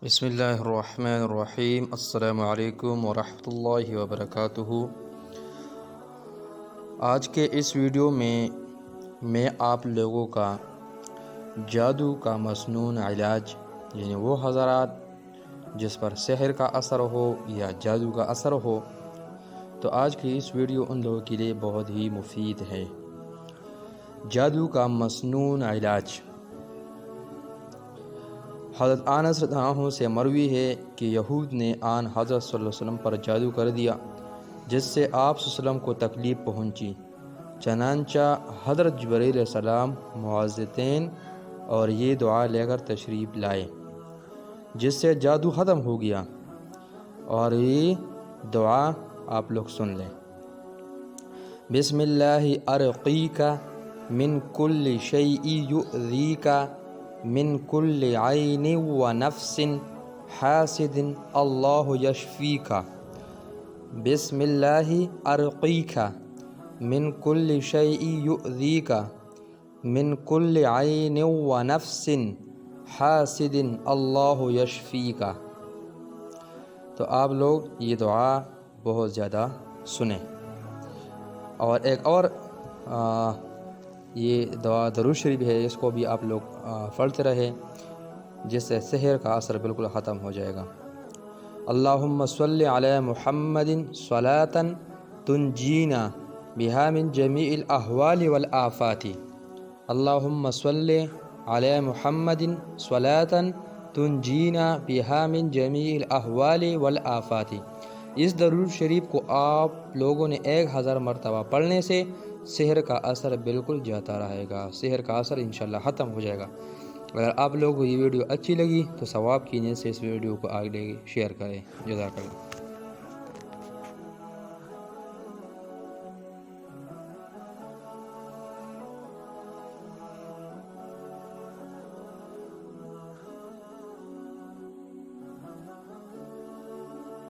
بسم اللہ الرحمن الرحیم۔ السلام علیکم ورحمۃ اللہ وبرکاتہ۔ آج کے اس ویڈیو میں آپ لوگوں کا جادو کا مسنون علاج، یعنی وہ حضرات جس پر سحر کا اثر ہو یا جادو کا اثر ہو، تو آج کی اس ویڈیو ان لوگوں کے لیے بہت ہی مفید ہے۔ جادو کا مسنون علاج۔ حضرت انس رضی اللہ عنہ سے مروی ہے کہ یہود نے آن حضرت صلی اللہ علیہ وسلم پر جادو کر دیا، جس سے آپ صلی اللہ علیہ وسلم کو تکلیف پہنچی۔ چنانچہ حضرت جبرائیل علیہ السلام معوذتین اور یہ دعا لے کر تشریف لائے، جس سے جادو ختم ہو گیا۔ اور یہ دعا آپ لوگ سن لیں۔ بسم اللہ ارقیک من کل شیء یؤذیک من کل عین و نفس حاسد اللہ یشفیک۔ بسم اللہ ارقیک من کل شیء یؤذیک من کل عین و نفس حاسد اللہ یشفیک۔ تو آپ لوگ یہ دعا بہت زیادہ سنیں۔ اور ایک اور یہ دعا درود شریف ہے، اس کو بھی آپ لوگ پڑھتے رہے، جس سے سحر کا اثر بالکل ختم ہو جائے گا۔ اللہم صلی علی محمد صلاۃ تنجینا بہا من جمیع الاحوال والآفات۔ اللہم صلی علی محمد صلاۃ تنجینا بہا من جمیع الاحوال والآفات۔ اس درود شریف کو آپ لوگوں نے 1000 مرتبہ پڑھنے سے سحر کا اثر بالکل جاتا رہے گا، سحر کا اثر انشاءاللہ ختم ہو جائے گا۔ اگر آپ لوگوں کو یہ ویڈیو اچھی لگی تو ثواب کی نیت سے اس ویڈیو کو آگے شیئر کریں۔ جزاک اللہ۔